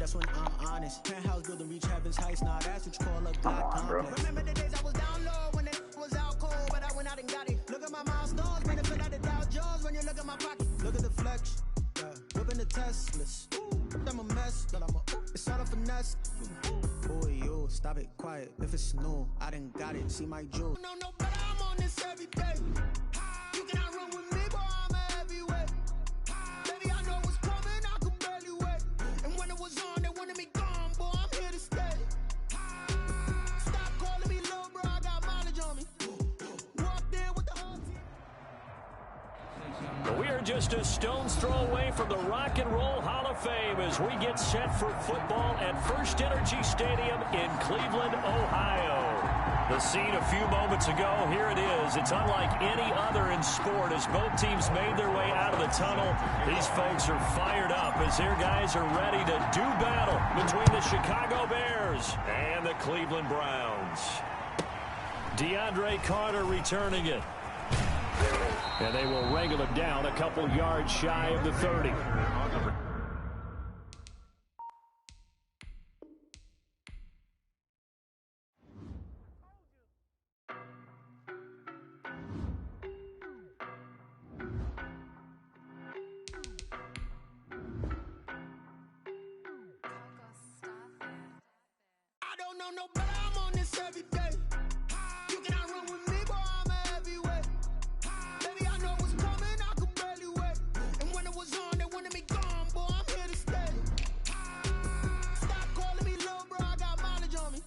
that's when I'm honest. Penthouse building, reach heaven's heights, nah, that's what you call a God complex. Remember the days I was down low when it was out cold, but I went out and got it. Look at my milestones, benefit out the Dow Jones when you look at my pocket. Look at the flex, whipping the Teslas. I'm a mess, but it's all a finesse. Boy, you stop it, quiet. If it's new, I done got it. See my jewel. No, but I'm on this every day. You cannot run with me, boy, I'm a heavyweight. Baby, I know what's coming, I could barely wait. And when it was on, they wanted me gone, boy, I'm here to stay. Stop calling me low, bro, I got mileage on me. Walked in with the whole team. We are just a stone's throw away from the Rock and Roll Hall of Fame as we get set for football at First Energy Stadium in Cleveland, Ohio. The scene a few moments ago, here it is. It's unlike any other in sport as both teams made their way out of the tunnel. These folks are fired up as their guys are ready to do battle between the Chicago Bears and the Cleveland Browns. DeAndre Carter returning it. And they will wrangle him down a couple yards shy of the 30. I don't know no better, I'm on this every day. You cannot run with me, boy, I'm a heavyweight. Baby, I know what's coming, I could barely wait. And when it was on, they wanted me gone, boy, I'm here to stay. Stop calling me low, bro, I got mileage on me.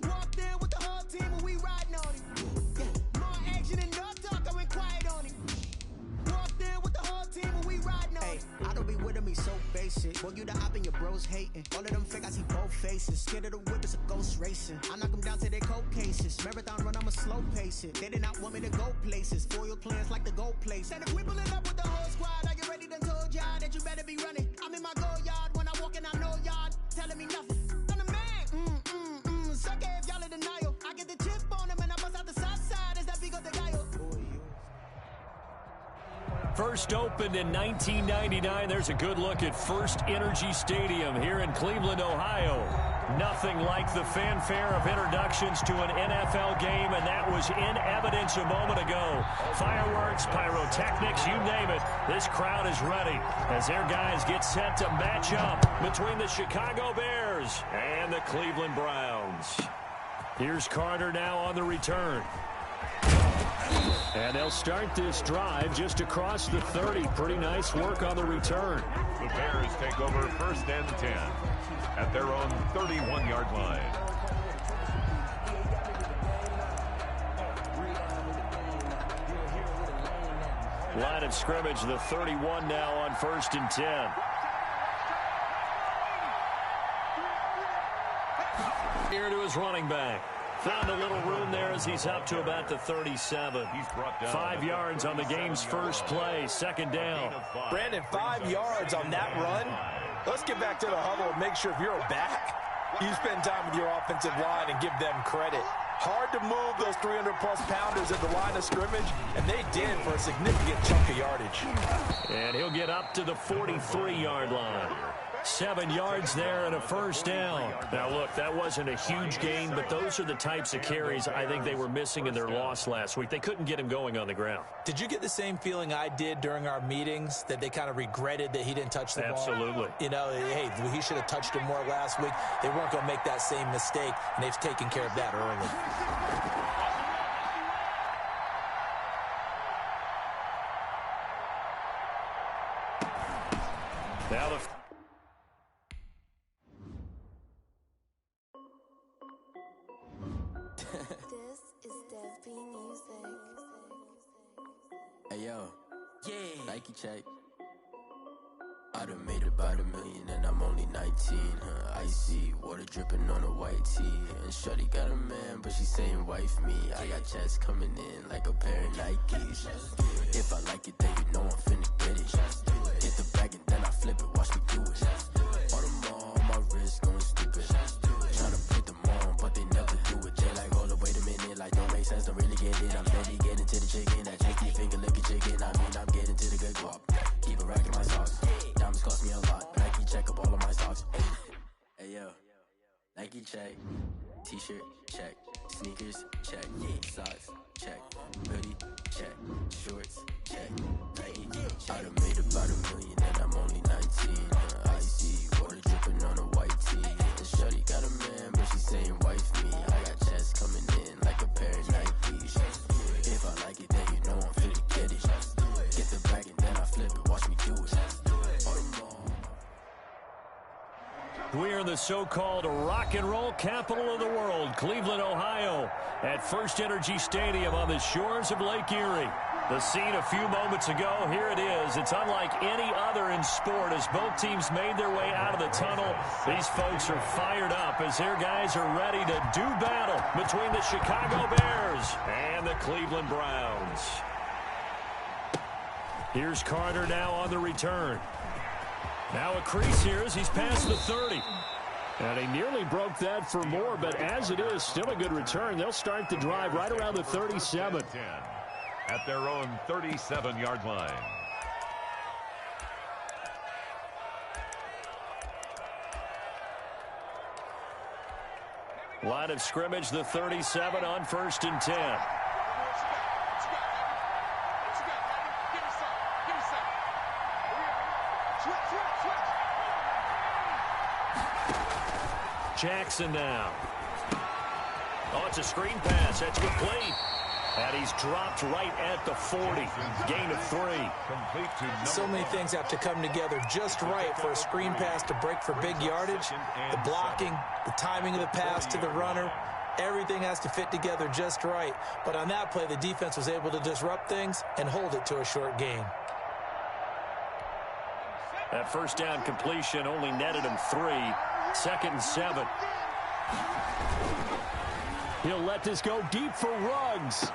Walked in with the whole team and we riding on it. Yeah, more action and no talk, I went quiet on it. Walked in with the whole team and we riding on it. I don't be with me so basic. Boy, you the op and your bros hating. All of them fake, I see both faces. Scared of the whip, it's a ghost racing. I knock them down to their cold cases. Marathon run, I'ma slow pace it. They did not want me to go places. Foil plans like the gold place. And if we pulling up with the whole squad, I get ready to told y'all that you better be running. I'm in my go yard when I walk in, I know y'all telling me nothing. I'm the man. Suck it if y'all in denial. I get the chip on them and I bust out the south side as that Vigo de Gallo. First opened in 1999. There's a good look at First Energy Stadium here in Cleveland, Ohio. Nothing like the fanfare of introductions to an NFL game, and that was in evidence a moment ago. Fireworks, pyrotechnics, you name it. This crowd is ready as their guys get set to match up between the Chicago Bears and the Cleveland Browns. Here's Carter now on the return. And they'll start this drive just across the 30. Pretty nice work on the return. The Bears take over first and 10 at their own 31-yard line. Line of scrimmage, the 31 now on first and 10. Here to his running back. Found a little room there as he's up to about the 37. He's brought down 5 yards on the game's first play, second down. Brandon, 5 yards on that run. Let's get back to the huddle and make sure if you're back, you spend time with your offensive line and give them credit. Hard to move those 300-plus pounders at the line of scrimmage, and they did for a significant chunk of yardage. And he'll get up to the 43-yard line. 7 yards there and a first down. Now, look, that wasn't a huge gain, but those are the types of carries I think they were missing in their loss last week. They couldn't get him going on the ground. Did you get the same feeling I did during our meetings, that they kind of regretted that he didn't touch the ball? Absolutely. You know, hey, he should have touched it more last week. They weren't going to make that same mistake, and they've taken care of that early. Now the Hey yo, Nike check. I done made about $1 million and I'm only 19. Icy water dripping on a white tee. And shorty got a man, but she saying wife me. I got checks coming in like a pair of Nikes. If I like it, then you know I'm finna get it. Hit the bag and then I flip it. Watch me do it. All them all on my wrist going stupid. Tryna put them on, but they never do it. They like, hold up, wait a minute. Like, don't make sense, don't really get it. I'm steady getting to the chicken. That tricky finger licking chicken. I mean, I'm getting to the good guap. Keep a rack in my socks. Diamonds cost me a lot, but I keep check up all of my stocks. Ayo, Nike check, t-shirt check, sneakers check, socks check, hoodie check, shorts check, Nike. I done made about $1 million and I'm only 19. Icy water dripping on a white tee. The shorty got a man, but she saying wife me. I got checks coming in like a pair of Nikes. If I like it, then you know I'm fit to get it. Get the bag and then I flip it. Watch me do it. We are in the so-called rock and roll capital of the world, Cleveland, Ohio, at First Energy Stadium on the shores of Lake Erie. The scene a few moments ago, here it is. It's unlike any other in sport as both teams made their way out of the tunnel. These folks are fired up as their guys are ready to do battle between the Chicago Bears and the Cleveland Browns. Here's Carter now on the return. Now a crease here as he's past the 30. And he nearly broke that for more, but as it is, still a good return. They'll start the drive right around the 37. At their own 37-yard line. Line of scrimmage, the 37 on 1st and 10. Jackson now. Oh, it's a screen pass. That's complete. And he's dropped right at the 40. Gain of 3. Complete to so many things have to come together just right for a screen pass to break for big yardage. The blocking, the timing of the pass to the runner, everything has to fit together just right. But on that play, the defense was able to disrupt things and hold it to a short gain. That first down completion only netted him 3. 2nd and 7. He'll let this go deep for Ruggs.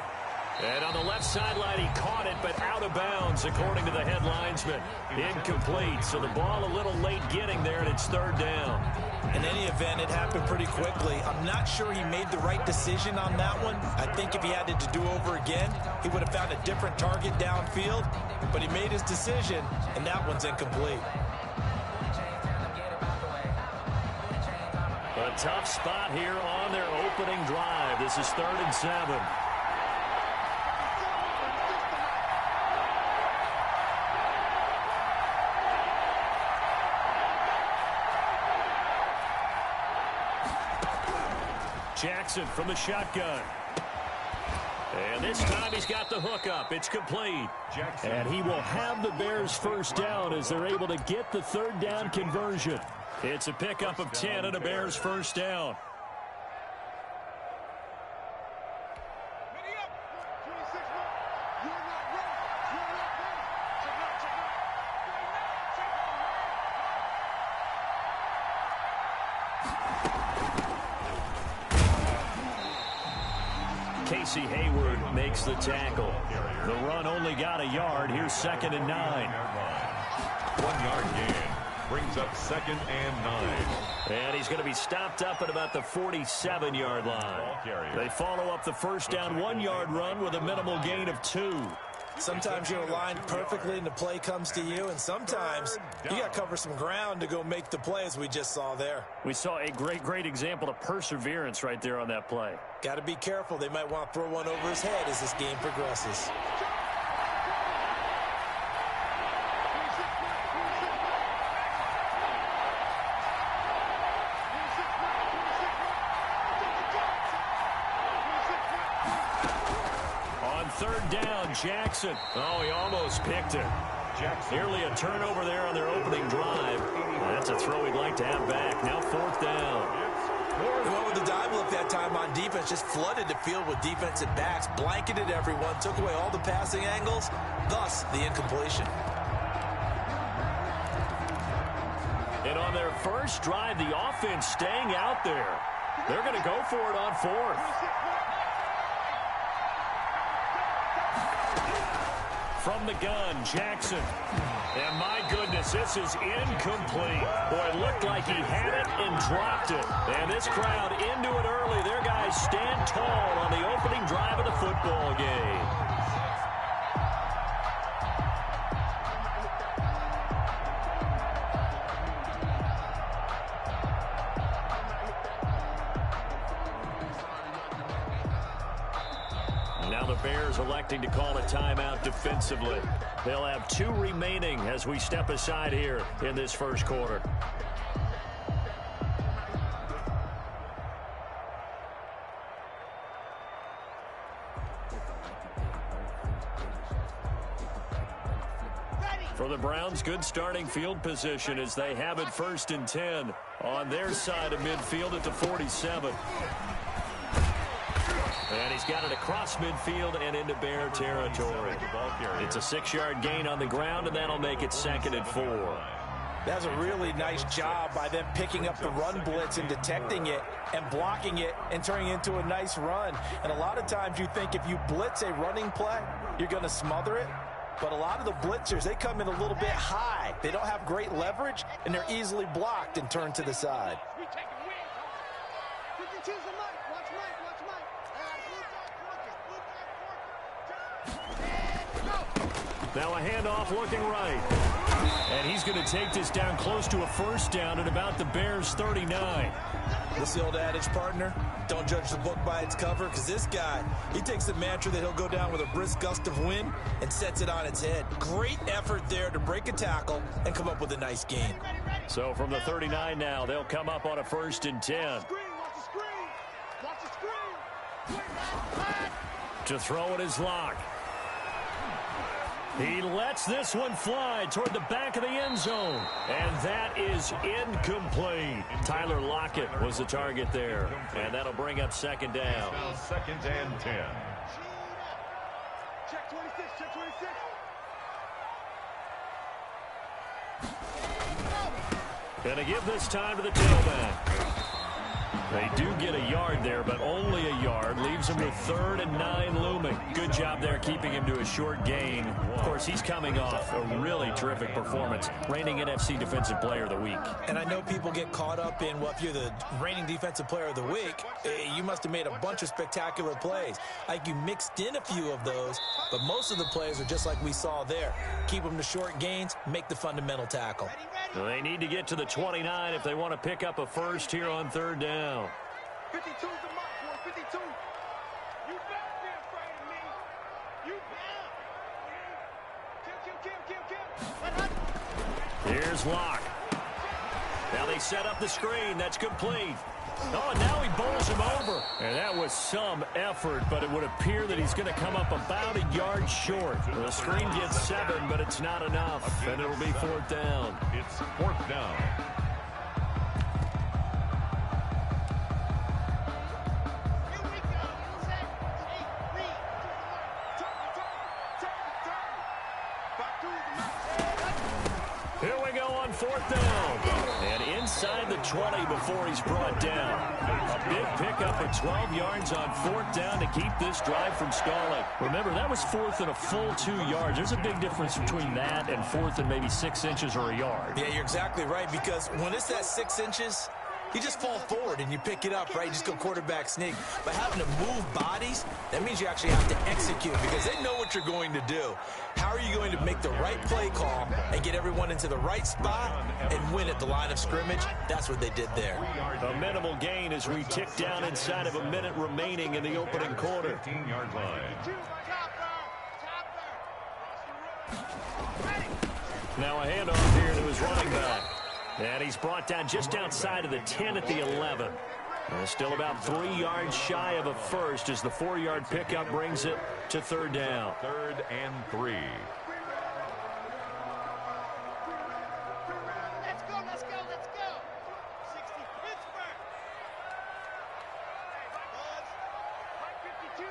And on the left sideline, he caught it, but out of bounds, according to the head linesman. Incomplete, so the ball a little late getting there, and it's 3rd down. In any event, it happened pretty quickly. I'm not sure he made the right decision on that one. I think if he had it to do over again, he would have found a different target downfield. But he made his decision, and that one's incomplete. A tough spot here on their opening drive. This is 3rd and 7. Jackson from the shotgun. And this time he's got the hook up. It's complete. Jackson. And he will have the Bears first down as they're able to get the 3rd down conversion. It's a pickup of 10 and a Bears first down. Casey Hayward makes the tackle. The run only got a yard. Here's 2nd and 9. 1-yard gain. Brings up 2nd and 9. And he's going to be stopped up at about the 47-yard line. They follow up the first down 1-yard run with a minimal gain of 2. Sometimes you're aligned perfectly and the play comes to you, and sometimes you got to cover some ground to go make the play, as we just saw there. We saw a great example of perseverance right there on that play. Got to be careful. They might want to throw one over his head as this game progresses. Jackson. Oh, he almost picked it. Nearly a turnover there on their opening drive. That's a throw he'd like to have back. Now 4th down. They went with the dive look that time on defense. Just flooded the field with defensive backs. Blanketed everyone. Took away all the passing angles. Thus, the incompletion. And on their first drive, the offense staying out there. They're going to go for it on 4th. From the gun, Jackson. And my goodness, this is incomplete. Boy, it looked like he had it and dropped it. And this crowd into it early. Their guys stand tall on the opening drive of the football game. Now the Bears electing to call a timeout defensively. They'll have 2 remaining as we step aside here in this first quarter. For the Browns, good starting field position as they have it 1st and 10 on their side of midfield at the 47. And he's got it across midfield and into Bear territory. It's a 6-yard gain on the ground, and that'll make it 2nd and 4. That's a really nice job by them picking up the run blitz and detecting it and blocking it and turning it into a nice run. And a lot of times you think if you blitz a running play, you're going to smother it. But a lot of the blitzers, they come in a little bit high. They don't have great leverage, and they're easily blocked and turned to the side. Now a handoff looking right. And he's going to take this down close to a 1st down at about the Bears' 39. This is the old adage, partner. Don't judge the book by its cover, because this guy, he takes the mantra that he'll go down with a brisk gust of wind and sets it on its head. Great effort there to break a tackle and come up with a nice gain. So from the 39 now, they'll come up on a 1st and 10. To throw it is Locke. He lets this one fly toward the back of the end zone. And that is incomplete. Tyler Lockett was the target there. And that'll bring up 2nd down. 2nd and 10. Check 26, check 26. Gonna give this time to the tailback. They do get a yard there, but only a yard. Leaves him with 3rd and 9 looming. Good job there keeping him to a short gain. Of course, he's coming off a really terrific performance. Reigning NFC Defensive Player of the Week. And I know people get caught up in, well, if you're the reigning Defensive Player of the Week, you must have made a bunch of spectacular plays. Like you mixed in a few of those, but most of the plays are just like we saw there. Keep them to short gains, make the fundamental tackle. They need to get to the 29 if they want to pick up a 1st here on 3rd down. 52's the mark, boy, 52. You better be afraid of me. You better. Kill. Here's Locke. Now they set up the screen. That's complete. Oh, and now he bowls him over. And that was some effort, but it would appear that he's going to come up about a yard short. The screen gets 7, but it's not enough, and it'll be 4th down. It's 4th down. Here we go on 4th down. And inside the 20 before he's brought down. A big pickup of 12 yards on 4th down to keep this drive from stalling. Remember, that was 4th and a full 2 yards. There's a big difference between that and 4th and maybe 6 inches or a yard. Yeah, you're exactly right, because when it's that 6 inches, you just fall forward and you pick it up, right? You just go quarterback sneak. But having to move bodies, that means you actually have to execute because they know what you're going to do. How are you going to make the right play call and get everyone into the right spot and win at the line of scrimmage? That's what they did there. A minimal gain as we tick down inside of a minute remaining in the opening quarter. 15-yard line. Now a handoff here to his running back. And he's brought down just outside of the 10 at the 11. And still about 3 yards shy of a 1st as the 4-yard pickup brings it to 3rd down. 3rd and 3. Let's go. 60 Pittsburgh. Buzz, Mike 52.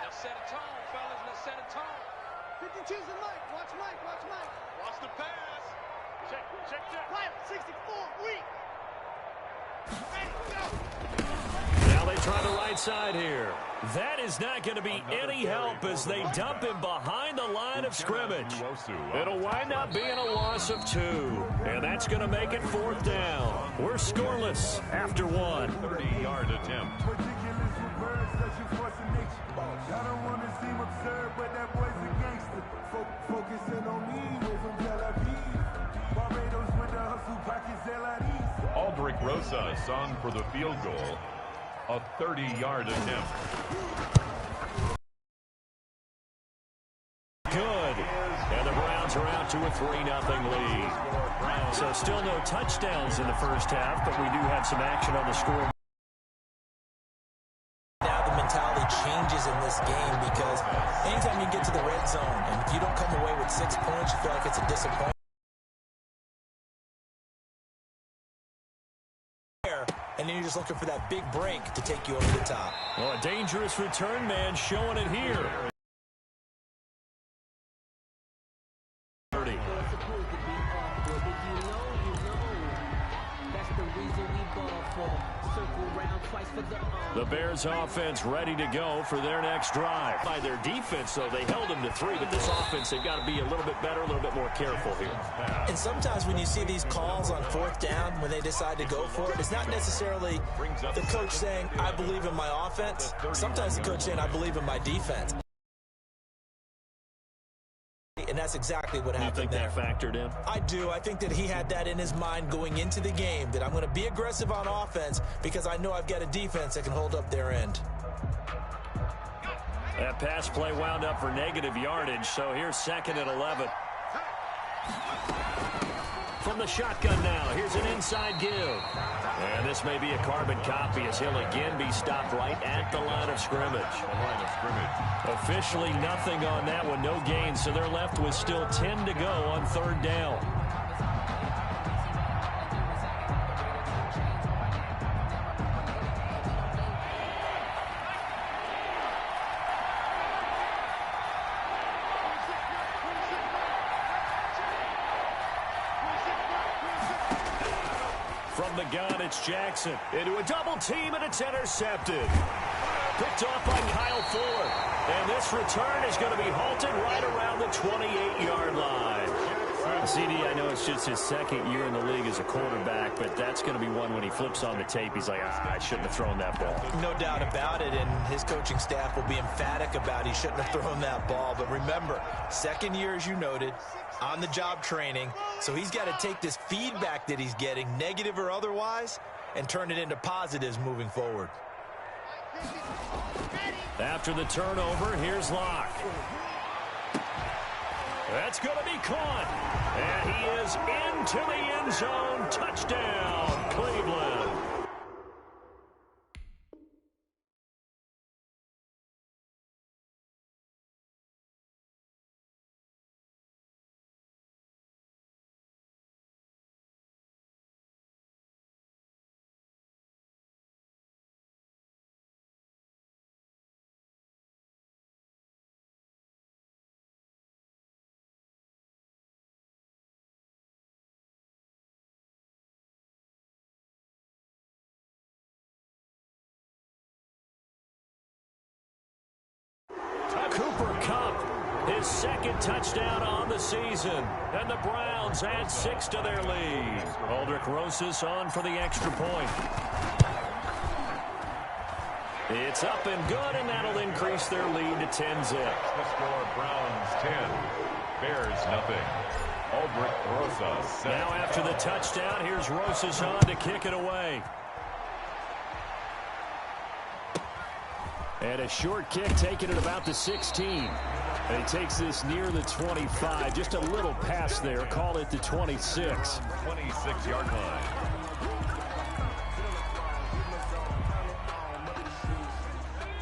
Let's set a tone, fellas. Let's set a tone. 52's the Mike. Watch Mike. Watch the pass. Check. Quiet. 64. Weak. Ready, go. Now they try the right side here. That is not going to be any help as they dump him behind the line of scrimmage. It'll wind up being a loss of 2. And that's going to make it 4th down. We're scoreless after 1. 30-yard attempt. I don't want to seem absurd, but that boy's a gangster. Focusing on me, we're from Tel Aviv. Barbados with the hustle, pockets LIDs. Aldrich Rosa sung for the field goal. A 30-yard attempt. to a 3-0 lead. So still no touchdowns in the first half, but we do have some action on the score. Now the mentality changes in this game because anytime you get to the red zone and if you don't come away with 6 points, you feel like it's a disappointment. And then you're just looking for that big break to take you over the top. Well, a dangerous return man showing it here. 30. The Bears offense ready to go for their next drive. By their defense, though, they held them to 3, but this offense, they've got to be a little bit better, a little bit more careful here. And sometimes when you see these calls on 4th down, when they decide to go for it, it's not necessarily the coach saying, I believe in my offense. Sometimes the coach saying, I believe in my defense. And that's exactly what happened there. You think that factored in? I do. I think that he had that in his mind going into the game, that I'm going to be aggressive on offense because I know I've got a defense that can hold up their end. That pass play wound up for negative yardage, so here's 2nd and 11. From the shotgun now, here's an inside give. And this may be a carbon copy as he'll again be stopped right at the line of scrimmage. Officially nothing on that one, no gain, so they're left with still 10 to go on 3rd down. From the gun, it's Jackson. Into a double team, and it's intercepted. Picked off by Kyle Fuller. And this return is going to be halted right around the 28-yard line. CD, I know it's just his 2nd year in the league as a quarterback, but that's going to be one when he flips on the tape, he's like, I shouldn't have thrown that ball. No doubt about it, and his coaching staff will be emphatic about he shouldn't have thrown that ball. But remember, 2nd year, as you noted, on-the-job training, so he's got to take this feedback that he's getting, negative or otherwise, and turn it into positives moving forward. After the turnover, here's Locke. That's going to be caught. And he is into the end zone. Touchdown, Cleveland. Cooper Kupp, his 2nd touchdown on the season. And the Browns add 6 to their lead. Aldrich Rosas on for the extra point. It's up and good, and that'll increase their lead to 10-zip. The score, Browns 10, Bears nothing. Aldrich Rosas. Now after the touchdown, here's Rosas on to kick it away. And a short kick taken at about the 16. And he takes this near the 25. Just a little pass there. Call it the 26. 26-yard line.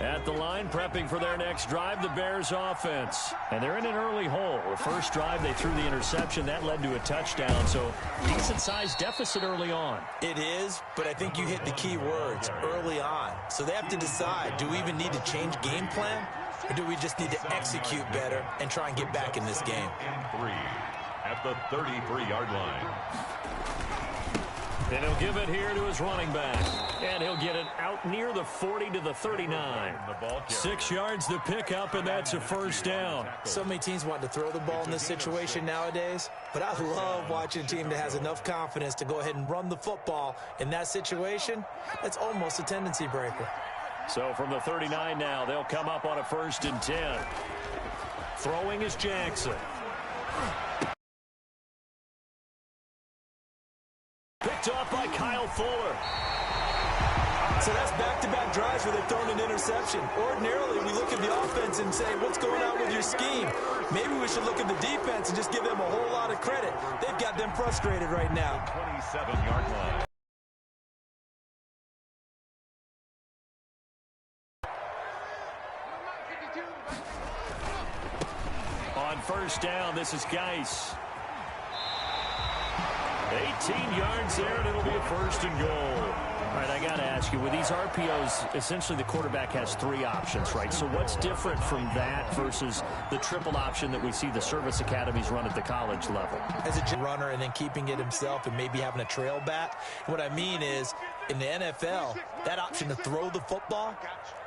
At the line, prepping for their next drive, the Bears offense. And they're in an early hole. The first drive, they threw the interception. That led to a touchdown, so decent-sized deficit early on. It is, but I think you hit the key words, early on. So they have to decide, do we even need to change game plan, or do we just need to execute better and try and get back in this game? 3 at the 33-yard line. And he'll give it here to his running back. And he'll get it out near the 40 to the 39. 6 yards to pick up, and that's a first down. So many teams want to throw the ball in this situation nowadays, but I love watching a team that has enough confidence to go ahead and run the football in that situation. That's almost a tendency breaker. So from the 39 now, they'll come up on a 1st and 10. Throwing is Jackson. Picked off by Kyle Fuller. So that's back-to-back drives where they've thrown an interception. Ordinarily, we look at the offense and say, what's going on with your scheme? Maybe we should look at the defense and just give them a whole lot of credit. They've got them frustrated right now. 27-yard line. On first down, this is Geis. 18 yards there, and it'll be a first and goal. All right, I got to ask you, with these RPOs, essentially the quarterback has 3 options, right? So what's different from that versus the triple option that we see the service academies run at the college level? As a runner and then keeping it himself and maybe having a trail back. What I mean is, in the NFL, that option to throw the football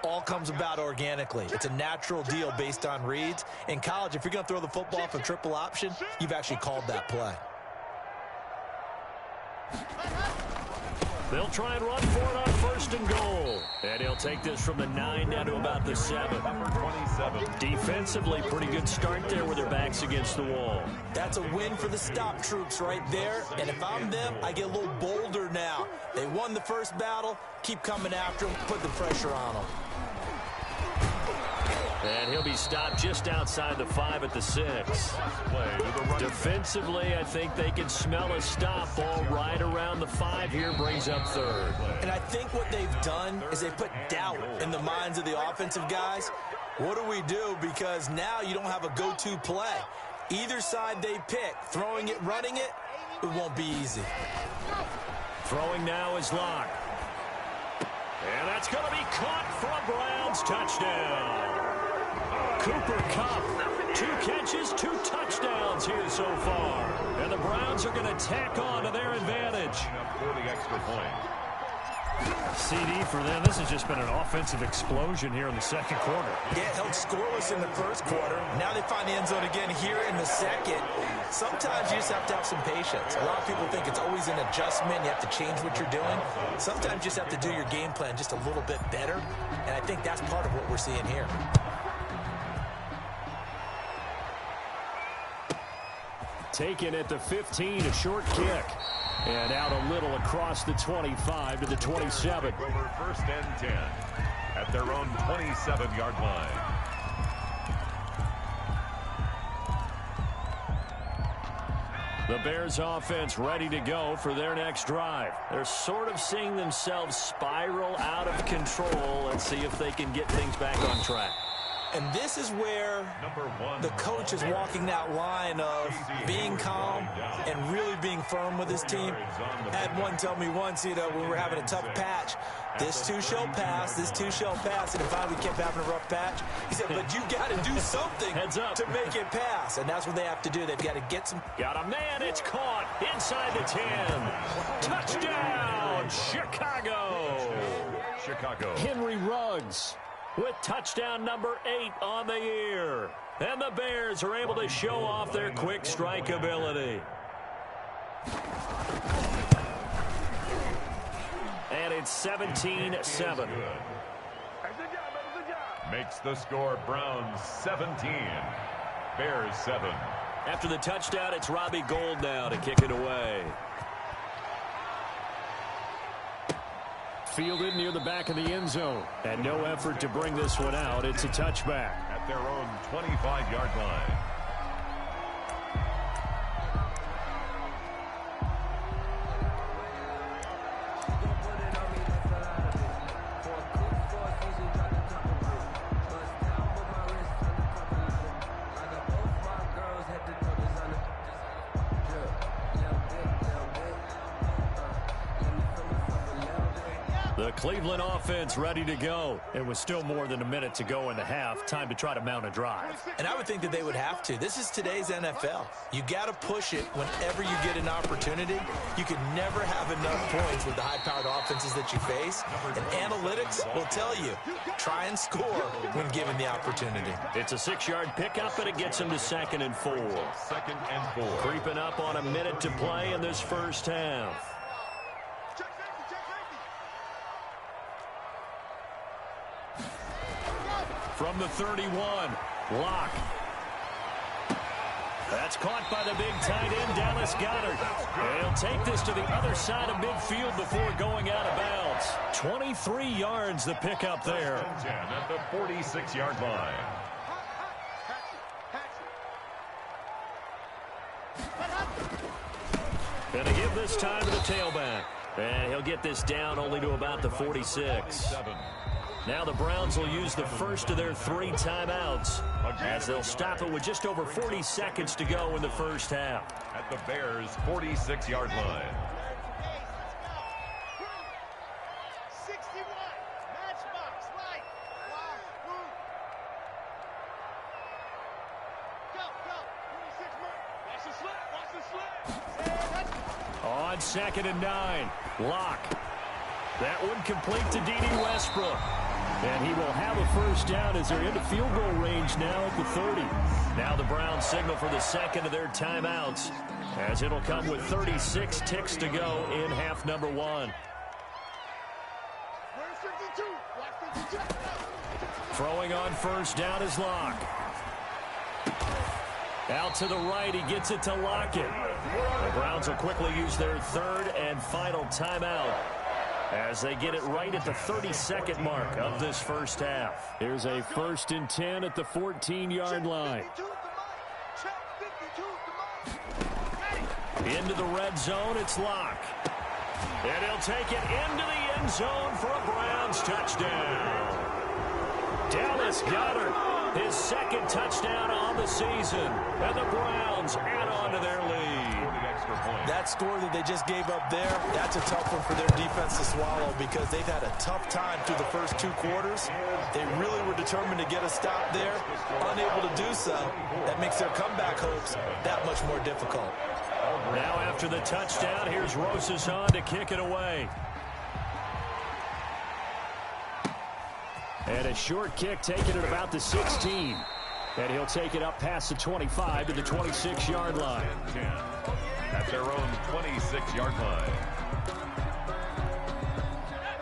all comes about organically. It's a natural deal based on reads. In college, if you're going to throw the football for triple option, you've actually called that play. They'll try and run for it on first and goal. And he'll take this from the 9 down to about the 7. Number 27. Defensively, pretty good start there with their backs against the wall. That's a win for the stop troops right there. And if I'm them, I get a little bolder now. They won the first battle. Keep coming after them. Put the pressure on them. And he'll be stopped just outside the 5 at the 6. Defensively, I think they can smell a stop. Ball right around the 5 here, brings up 3rd. And I think what they've done is they put doubt in the minds of the offensive guys. What do we do? Because now you don't have a go-to play. Either side they pick, throwing it, running it, it won't be easy. Throwing now is Locke. And that's going to be caught for a Browns touchdown. Cooper Kupp, 2 catches, 2 touchdowns here so far. And the Browns are going to tack on to their advantage. For the extra point. CD for them. This has just been an offensive explosion here in the second quarter. Yeah, held scoreless in the first quarter. Now they find the end zone again here in the second. Sometimes you just have to have some patience. A lot of people think it's always an adjustment. You have to change what you're doing. Sometimes you just have to do your game plan just a little bit better. And I think that's part of what we're seeing here. Taken at the 15, a short kick. And out a little across the 25 to the 27. Over first and 10 at their own 27-yard line. The Bears offense ready to go for their next drive. They're sort of seeing themselves spiral out of control. Let's see if they can get things back on track. And this is where the coach is walking that line of being calm and really being firm with his team. Had one tell me once, when we were having a tough patch, this too shall pass, this too shall pass. And finally we kept having a rough patch. He said, but you got to do something to make it pass. And that's what they have to do. They've got to get some. Got a man. It's caught inside the 10. Touchdown, Chicago. Henry Ruggs with touchdown number 8 on the year. And the Bears are able to show off their quick strike ability. And it's 17-7. Makes the score Browns 17, Bears 7. After the touchdown, it's Robbie Gould now to kick it away. Fielded near the back of the end zone. And no effort to bring this one out. It's a touchback. At their own 25-yard line. The Cleveland offense ready to go. It was still more than a minute to go in the half. Time to try to mount a drive. And I would think that they would have to. This is today's NFL. You got to push it whenever you get an opportunity. You can never have enough points with the high-powered offenses that you face. And analytics will tell you, try and score when given the opportunity. It's a 6-yard pickup, and it gets him to 2nd and 4. 2nd and 4. Creeping up on a minute to play in this first half. From the 31, Locke. That's caught by the big tight end, Dallas Goedert. And he'll take this to the other side of midfield before going out of bounds. 23 yards the pickup there. 10 at the 46-yard line. Gonna give this time to the tailback. And he'll get this down only to about the 46. Now the Browns will use the first of their 3 timeouts as they'll stop it with just over 40 seconds to go in the first half. At the Bears' 46-yard line. On 2nd and 9, Locke. That one complete to D.D. Westbrook. And he will have a first down as they're into field goal range now at the 30. Now the Browns signal for the second of their timeouts as it'll come with 36 ticks to go in half number 1. Throwing on first down is Locke. Out to the right, he gets it to Lockett. The Browns will quickly use their 3rd and final timeout as they get it right at the 32nd mark of this first half. Here's a 1st and 10 at the 14-yard line. Into the red zone, it's Locke. And he'll take it into the end zone for a Browns touchdown. Dallas Goedert, his 2nd touchdown on the season. And the Browns add on to their lead. That score that they just gave up there, that's a tough one for their defense to swallow because they've had a tough time through the first 2 quarters. They really were determined to get a stop there, unable to do so. That makes their comeback hopes that much more difficult. Now after the touchdown, here's Rosasson to kick it away. And a short kick taken at about the 16. And he'll take it up past the 25 to the 26-yard line. 10 at their own 26-yard line.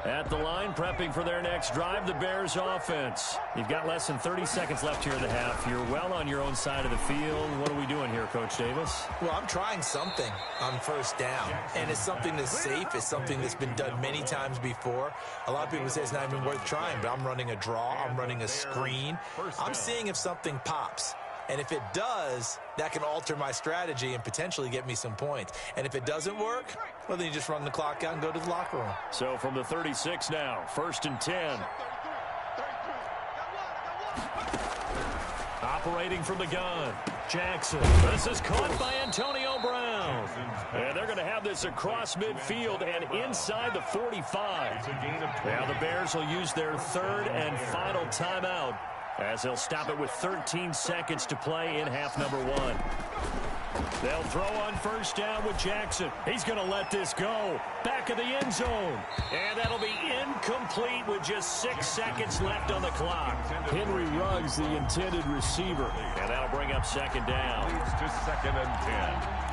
At the line, prepping for their next drive, the Bears offense. You've got less than 30 seconds left here in the half. You're well on your own side of the field. What are we doing here, Coach Davis? Well, I'm trying something on first down, and it's something that's safe. It's something that's been done many times before. A lot of people say it's not even worth trying, but I'm running a draw. I'm running a screen. I'm seeing if something pops. And if it does, that can alter my strategy and potentially get me some points. And if it doesn't work, well, then you just run the clock out and go to the locker room. So from the 36 now, 1st and 10. Operating from the gun, Jackson. This is caught by Antonio Brown. And they're going to have this across midfield and inside the 45. Now the Bears will use their 3rd and final timeout as they'll stop it with 13 seconds to play in half number 1. They'll throw on first down with Jackson. He's going to let this go. Back of the end zone. And that'll be incomplete with just 6 seconds left on the clock. Henry Ruggs, the intended receiver. And that'll bring up 2nd down. Leads to 2nd and 10.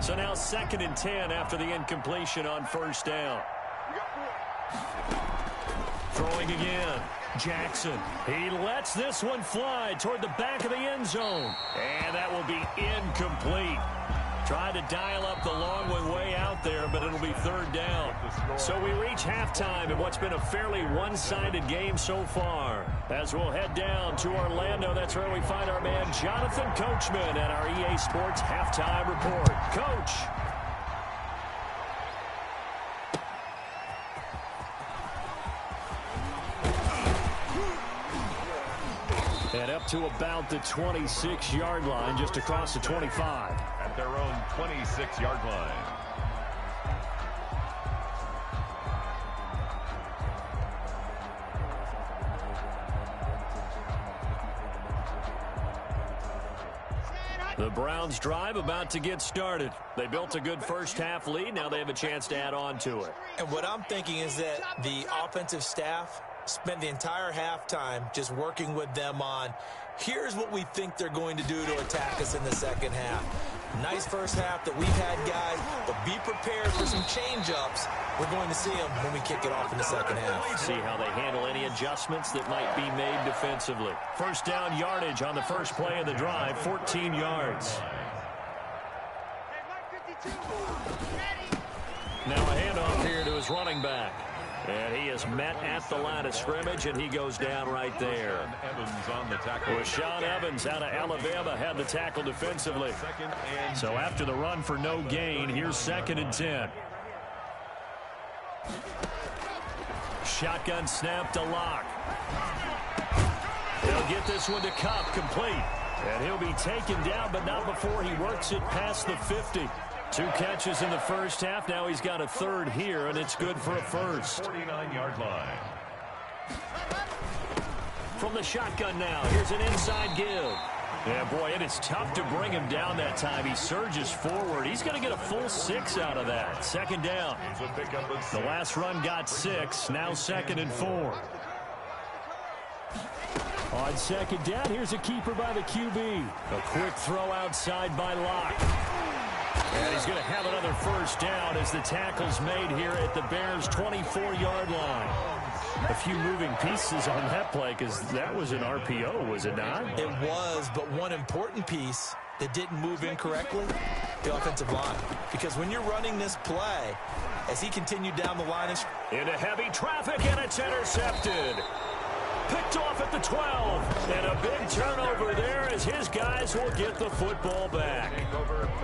So now 2nd and 10 after the incompletion on first down. Throwing again. Jackson. He lets this one fly toward the back of the end zone. And that will be incomplete. Tried to dial up the long one way out there, but it'll be 3rd down. So we reach halftime in what's been a fairly one-sided game so far. As we'll head down to Orlando, that's where we find our man Jonathan Coachman at our EA Sports Halftime Report. Coach. And up to about the 26-yard line, just across the 25. At their own 26-yard line. The Browns drive about to get started. They built a good first half lead. Now they have a chance to add on to it. And what I'm thinking is that the offensive staff spent the entire halftime just working with them on, here's what we think they're going to do to attack us in the second half. Nice first half that we've had, guys, but be prepared for some change-ups. We're going to see them when we kick it off in the second half. See how they handle any adjustments that might be made defensively. First down yardage on the first play of the drive, 14 yards. Now a handoff here to his running back. And he is met at the line of scrimmage, and he goes down right there. Rashaan Evans out of Alabama had the tackle defensively. So after the run for no gain, here's 2nd and 10. Shotgun snap to Locke. He'll get this one to Cup, complete. And he'll be taken down, but not before he works it past the 50. 2 catches in the first half. Now he's got a third here, and it's good for a first. 49-yard line. From the shotgun now, here's an inside give. Yeah, boy, it is tough to bring him down that time. He surges forward. He's going to get a full 6 out of that. 2nd down. The last run got 6. Now 2nd and 4. On 2nd down, here's a keeper by the QB. A quick throw outside by Locke. And he's going to have another first down as the tackle's made here at the Bears' 24-yard line. A few moving pieces on that play because that was an RPO, was it not? It was, but one important piece that didn't move incorrectly, the offensive line. Because when you're running this play, as he continued down the line. Into heavy traffic, and it's intercepted. Picked off at the 12. And a big turnover there as his guys will get the football back.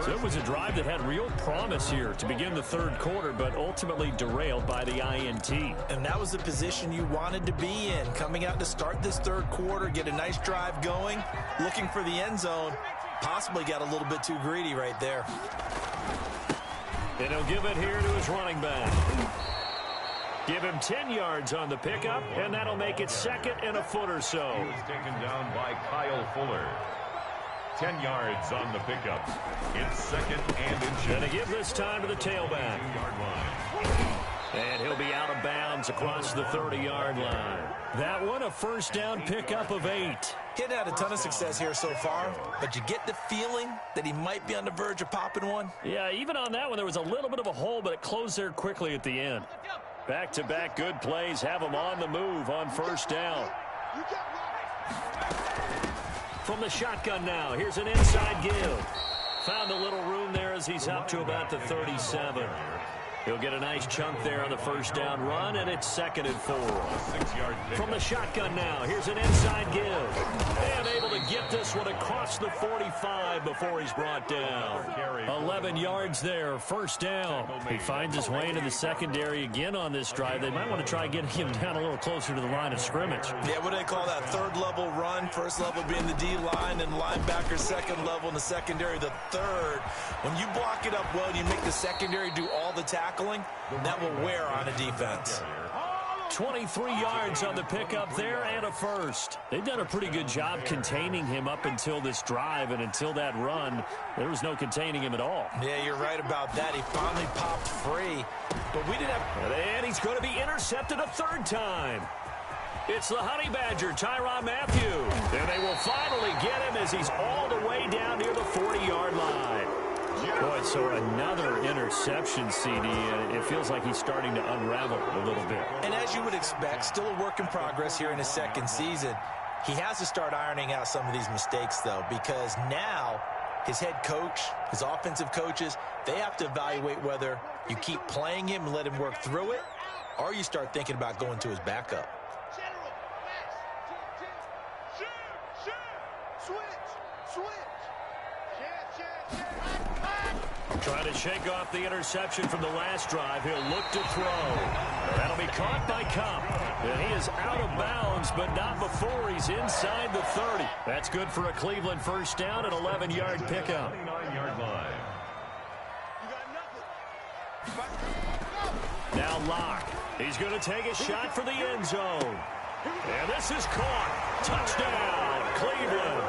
So it was a drive that had real promise here to begin the third quarter, but ultimately derailed by the INT. And that was the position you wanted to be in. Coming out to start this third quarter, get a nice drive going, looking for the end zone. Possibly got a little bit too greedy right there. And he'll give it here to his running back. Give him 10 yards on the pickup, and that'll make it 2nd and a foot or so. He was taken down by Kyle Fuller. 10 yards on the pickup. It's 2nd and inches. Gonna give this time to the tailback. And he'll be out of bounds across the 30-yard line. That one, a first down pickup of 8. He hadn't had a ton of success here so far, but you get the feeling that he might be on the verge of popping one. Yeah, even on that one, there was a little bit of a hole, but it closed there quickly at the end. Back-to-back good plays have him on the move on first down. From the shotgun now, here's an inside give. Found a little room there as he's up to about the 37. He'll get a nice chunk there on the first down run, and it's 2nd and 4. From the shotgun now, here's an inside give. And able to get this one across the 45 before he's brought down. 11 yards there, first down. He finds his way into the secondary again on this drive. They might want to try getting him down a little closer to the line of scrimmage. Yeah, what do they call that? Third level run. First level being the D-line, and linebacker second level in the secondary, the third. When you block it up well and you make the secondary do all the tackling, that will wear on a defense. 23 yards on the pickup there and a first. They've done a pretty good job containing him up until this drive, and until that run, there was no containing him at all. Yeah, you're right about that. He finally popped free, but we didn't have... And he's going to be intercepted a third time. It's the Honey Badger, Tyrann Mathieu. And they will finally get him as he's all the way down near the 40-yard line. Boy, so another interception, CD, and it feels like he's starting to unravel a little bit. And as you would expect, still a work in progress here in his second season. He has to start ironing out some of these mistakes, though, because now his head coach, his offensive coaches, they have to evaluate whether you keep playing him and let him work through it, or you start thinking about going to his backup. Trying to shake off the interception from the last drive. He'll look to throw. That'll be caught by Cup. And he is out of bounds, but not before he's inside the 30. That's good for a Cleveland first down, an 11-yard pickup. 29-yard line. Now Locke. He's going to take a shot for the end zone. And this is caught. Touchdown, Cleveland.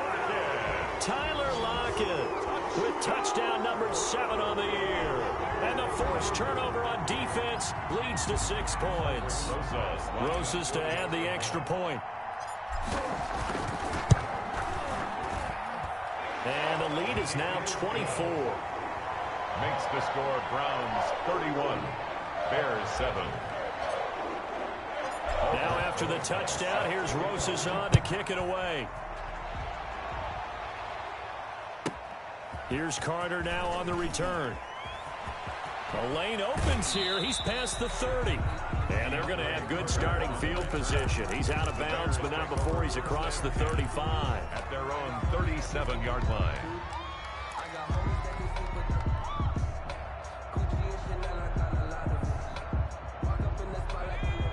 Tyler Lockett with touchdown number 7 on the year. And the forced turnover on defense leads to 6 points. Rosas to add the extra point. And the lead is now 24. Makes the score Browns 31, Bears 7. Now after the touchdown, here's Rosas on to kick it away. Here's Carter now on the return. The lane opens here. He's past the 30. And they're going to have good starting field position. He's out of bounds, but not before he's across the 35. At their own 37-yard line.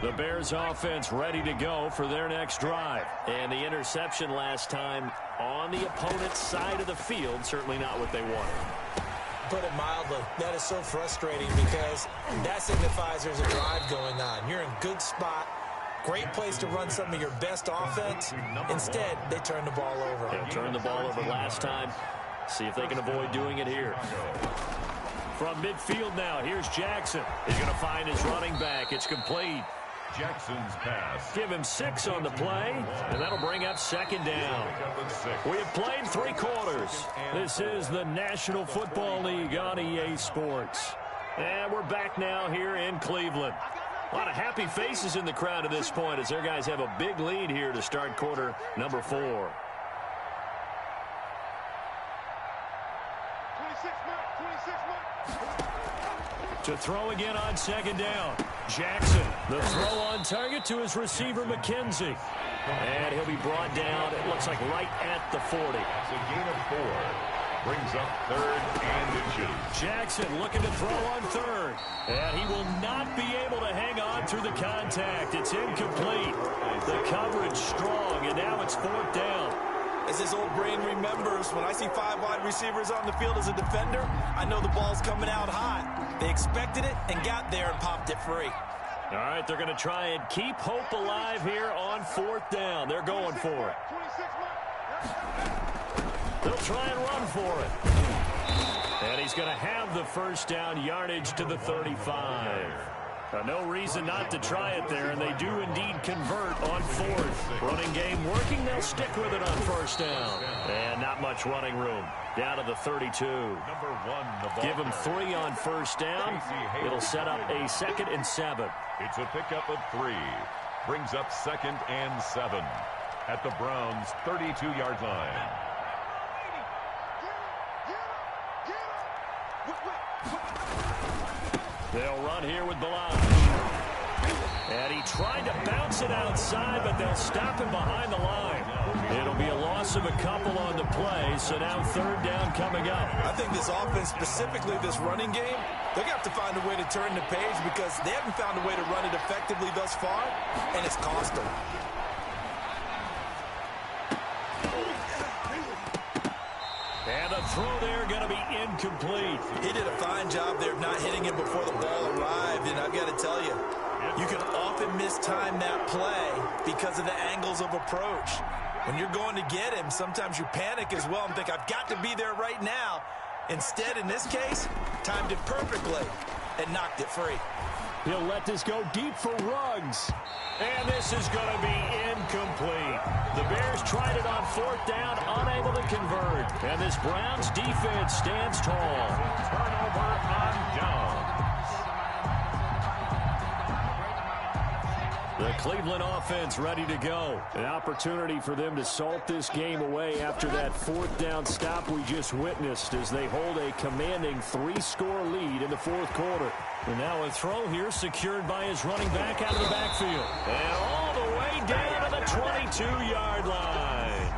The Bears offense ready to go for their next drive. And the interception last time on the opponent's side of the field, certainly not what they wanted. Put it mildly, that is so frustrating because that signifies there's a drive going on. You're in good spot, great place to run some of your best offense. Instead, they turn the ball over. They turned the ball over last time. See if they can avoid doing it here. From midfield now, here's Jackson. He's going to find his running back. It's complete. Jackson's pass. Give him 6 on the play, and that'll bring up 2nd down. We have played 3 quarters. This is the National Football League on EA Sports. And we're back now here in Cleveland. A lot of happy faces in the crowd at this point as their guys have a big lead here to start quarter number 4. To throw again on 2nd down. Jackson, the throw on target to his receiver, McKenzie. And he'll be brought down, it looks like right at the 40. It's a gain of 4. Brings up 3rd and inches. Jackson looking to throw on 3rd. And he will not be able to hang on through the contact. It's incomplete. The coverage strong, and now it's 4th down. As his old brain remembers, when I see 5 wide receivers on the field as a defender, I know the ball's coming out hot. They expected it and got there and popped it free. All right, they're going to try and keep hope alive here on 4th down. They're going for it. They'll try and run for it. And he's going to have the 1st down, yardage to the 35. No reason not to try it there, and they do indeed convert on 4th. Running game working, they'll stick with it on 1st down. And not much running room. Down to the 32. Give him 3 on 1st down. It'll set up a 2nd and 7. It's a pickup of 3. Brings up 2nd and 7 at the Browns' 32-yard line. They'll run here with Bilal. And he tried to bounce it outside, but they'll stop him behind the line. It'll be a loss of a couple on the play, so now 3rd down coming up. I think this offense, specifically this running game, they're going to have to find a way to turn the page because they haven't found a way to run it effectively thus far, and it's cost them. And the throw there going to be incomplete. He did a fine job there of not hitting him before the ball arrived, and I've got to tell you, you can often mistime that play because of the angles of approach. When you're going to get him, sometimes you panic as well and think, I've got to be there right now. Instead, in this case, timed it perfectly and knocked it free. He'll let this go deep for Ruggs. And this is going to be incomplete. The Bears tried it on 4th down, unable to convert. And this Browns defense stands tall. Turnover on down. The Cleveland offense ready to go. An opportunity for them to salt this game away after that 4th down stop we just witnessed as they hold a commanding 3-score lead in the 4th quarter. And now a throw here secured by his running back out of the backfield. And all the way down to the 22-yard line.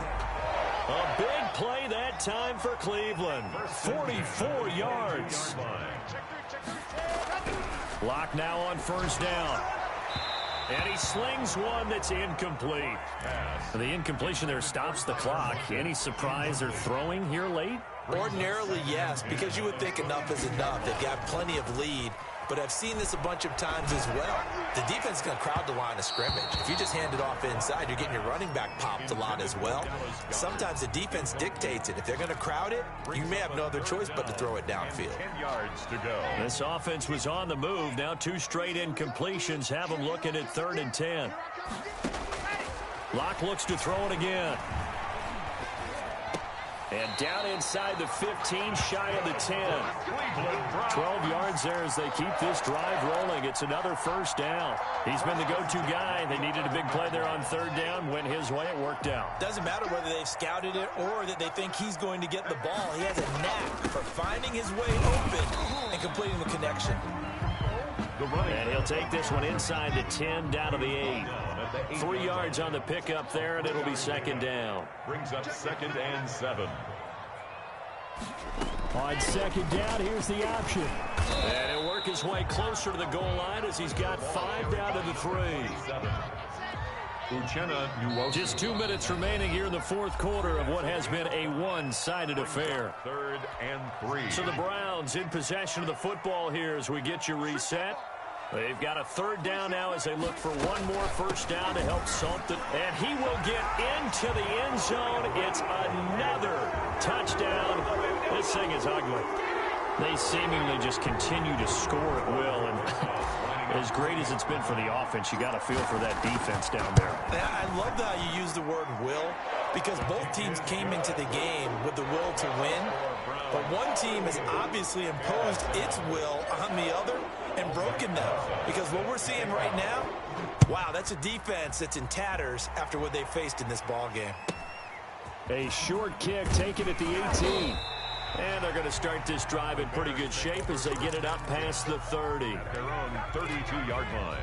A big play that time for Cleveland. 44 yards. Lock now on 1st down. And he slings one that's incomplete. The incompletion there stops the clock. Any surprise they're throwing here late? Ordinarily, yes, because you would think enough is enough. They've got plenty of lead, but I've seen this a bunch of times as well. The defense is going to crowd the line of scrimmage. If you just hand it off inside, you're getting your running back popped a lot as well. Sometimes the defense dictates it. If they're going to crowd it, you may have no other choice but to throw it downfield. 10 yards to go. This offense was on the move. Now 2 straight incompletions have them looking at 3rd and 10. Locke looks to throw it again. And down inside the 15, shy of the 10. 12 yards there as they keep this drive rolling. It's another first down. He's been the go-to guy. They needed a big play there on 3rd down. Went his way. It worked out. Doesn't matter whether they've scouted it or that they think he's going to get the ball. He has a knack for finding his way open and completing the connection. And he'll take this one inside the 10, down to the 8. 3 yards on the pickup there, and it'll be 2nd down. Brings up 2nd and 7. On 2nd down, here's the option. And he'll work his way closer to the goal line as he's got 5 down to the 3. Just 2 minutes remaining here in the 4th quarter of what has been a one-sided affair. 3rd and 3. So the Browns in possession of the football here as we get you reset. They've got a 3rd down now as they look for one more first down to help salt it. And he will get into the end zone. It's another touchdown. This thing is ugly. They seemingly just continue to score at will. And as great as it's been for the offense, you got to feel for that defense down there. I love how you use the word will, because both teams came into the game with the will to win. But one team has obviously imposed its will on the other and broken them. Because what we're seeing right now, wow, that's a defense that's in tatters after what they faced in this ball game. A short kick taken at the 18. And they're going to start this drive in pretty good shape as they get it up past the 30. Their own 32-yard line.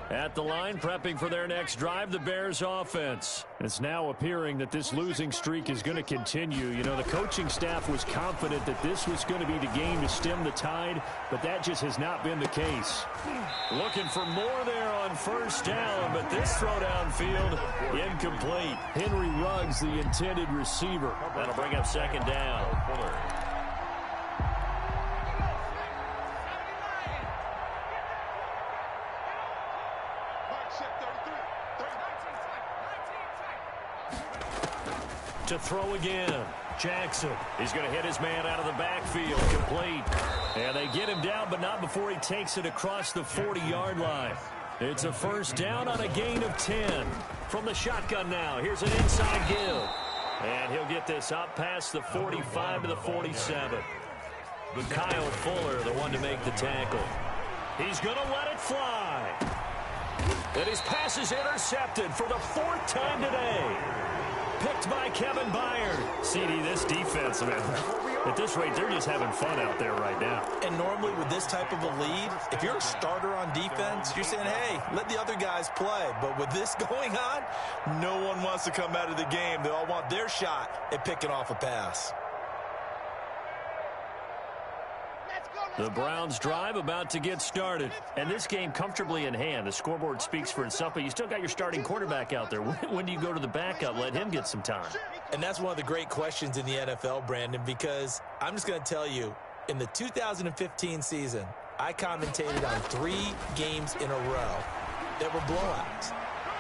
At the line, prepping for their next drive, the Bears offense. It's now appearing that this losing streak is going to continue. You know, the coaching staff was confident that this was going to be the game to stem the tide, but that just has not been the case. Looking for more there on first down, but this throw downfield, incomplete. Henry Ruggs, the intended receiver. That'll bring up 2nd down. To throw again. Jackson. He's going to hit his man out of the backfield. Complete. And they get him down, but not before he takes it across the 40-yard line. It's a first down on a gain of 10. From the shotgun now. Here's an inside give. And he'll get this up past the 45 to the 47. Kyle Fuller, the one to make the tackle. He's going to let it fly. And his pass is intercepted for the 4th time today. Picked by Kevin Byard. CD, this defense, man, at this rate, they're just having fun out there right now. And normally with this type of a lead, if you're a starter on defense, you're saying, hey, let the other guys play. But with this going on, no one wants to come out of the game. They all want their shot at picking off a pass. The Browns drive about to get started. And this game comfortably in hand. The scoreboard speaks for itself, but you still got your starting quarterback out there. When do you go to the backup? Let him get some time. And that's one of the great questions in the NFL, Brandon, because I'm just going to tell you, in the 2015 season, I commentated on 3 games in a row that were blowouts.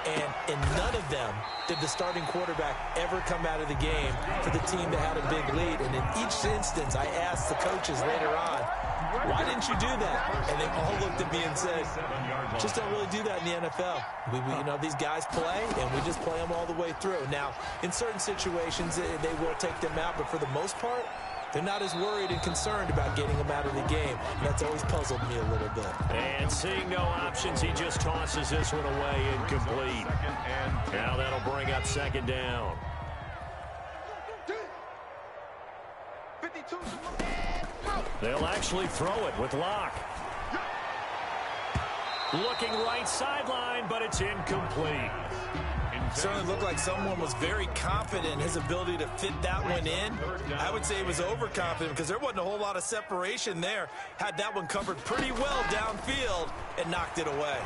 And in none of them did the starting quarterback ever come out of the game for the team that had a big lead. And in each instance, I asked the coaches later on, why didn't you do that? And they all looked at me and said, just don't really do that in the NFL. We you know, these guys play, and we just play them all the way through. Now, in certain situations, they will take them out, but for the most part, they're not as worried and concerned about getting them out of the game. And that's always puzzled me a little bit. And seeing no options, he just tosses this one away, incomplete. Now that'll bring up 2nd down. They'll actually throw it with Locke. Looking right sideline, but it's incomplete. Certainly looked like someone was very confident in his ability to fit that one in. I would say he was overconfident because there wasn't a whole lot of separation there. Had that one covered pretty well downfield and knocked it away.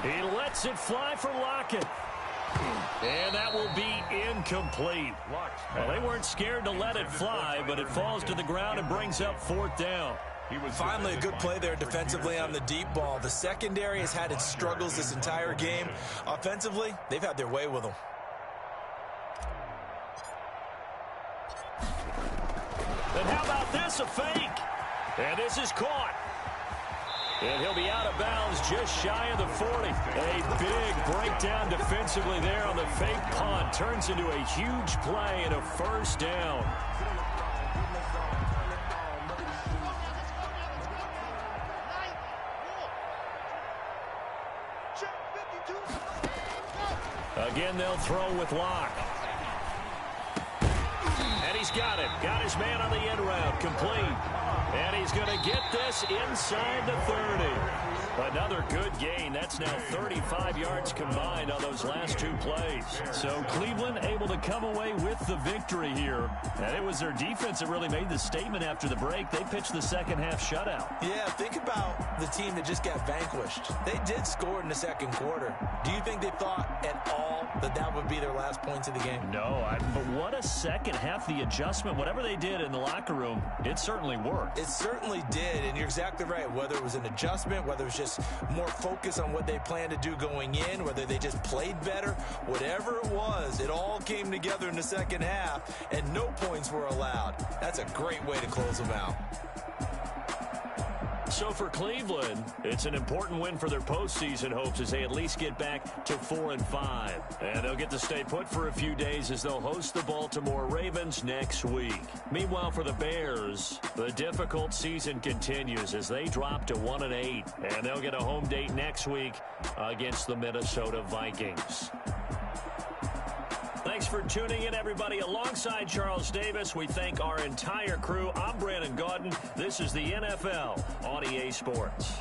He lets it fly for Lockett. And that will be incomplete. Well, they weren't scared to let it fly, but it falls to the ground and brings up 4th down. Finally, a good play there defensively on the deep ball. The secondary has had its struggles this entire game. Offensively, they've had their way with them. And how about this, a fake? And this is caught. And he'll be out of bounds just shy of the 40. A big breakdown defensively there on the fake punt. Turns into a huge play and a 1st down. Again, they'll throw with Locke. And he's got it. Got his man on the end route. Complete. And he's going to get this inside the 30. Another good gain. That's now 35 yards combined on those last 2 plays. So Cleveland able to come away with the victory here. And it was their defense that really made the statement after the break. They pitched the second half shutout. Yeah, think about the team that just got vanquished. They did score in the second quarter. Do you think they thought at all that that would be their last points of the game? No, but what a second half. The adjustment, whatever they did in the locker room, it certainly worked. It certainly did, and you're exactly right. Whether it was an adjustment, whether it was just more focus on what they planned to do going in, whether they just played better, whatever it was, it all came together in the second half, and no points were allowed. That's a great way to close them out. So for Cleveland, it's an important win for their postseason hopes as they at least get back to 4-5. And they'll get to stay put for a few days as they'll host the Baltimore Ravens next week. Meanwhile, for the Bears, the difficult season continues as they drop to 1-8. And they'll get a home date next week against the Minnesota Vikings. Thanks for tuning in, everybody. Alongside Charles Davis, we thank our entire crew. I'm Brandon Gaudin. This is the NFL on EA Sports.